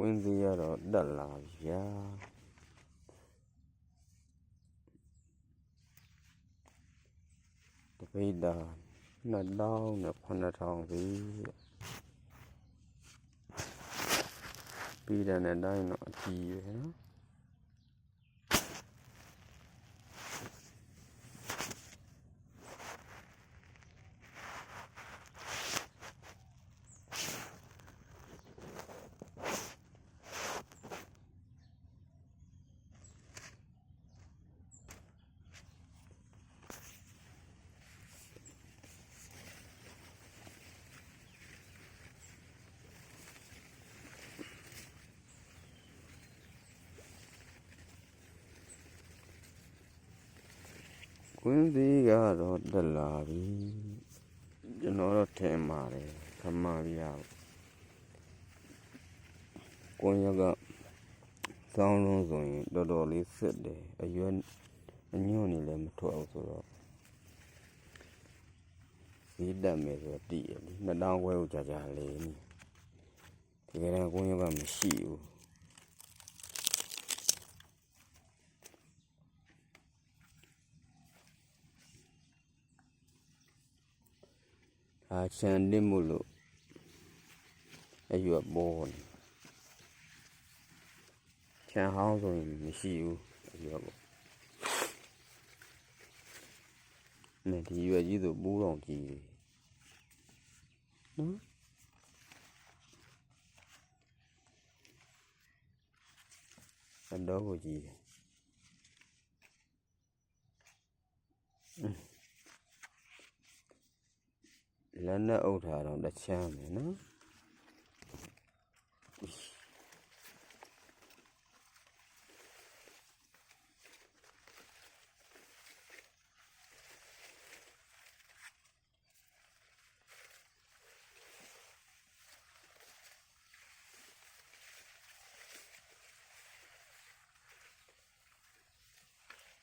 ကွင်းစီကတော့တက်လာဗျာတပိတ်တာ2000နဲ့9000စီပြီးတဲ့အတိုင်းတော့အကြီးပဲနော်ကွင်းစီကတော့တက်လာပြီကျွန်တော်တော့ထင်ပါတယ်ခမပြကွင်းရကစောင်းလုံးဆိုရင်တော်တော်လေးစစ်တယ်အရွယ်အညွန့်နေလည်းမထွက်အောင်ဆိုတော့ဒီတက်မယ်ဆိုတော့တည်ရလေ2000ခွဲကိုကြာလေးဒီကနေ့ကွင်းရကမရှိဘူးချန်တင်းမို့လို့အရွယ်ပေါ်နေချန်ဟောင်းဆိုရင်မရှိဘူးအရွယ်ပေါ်နဲ့ဒီရွယ်ကြီးဆိုပိုးတော်ကြီးတယ်နော်အတော့ကိုကြီးတယ်လက်နဲ့အုပ်ထားတော့တချမ်းမယ်နော်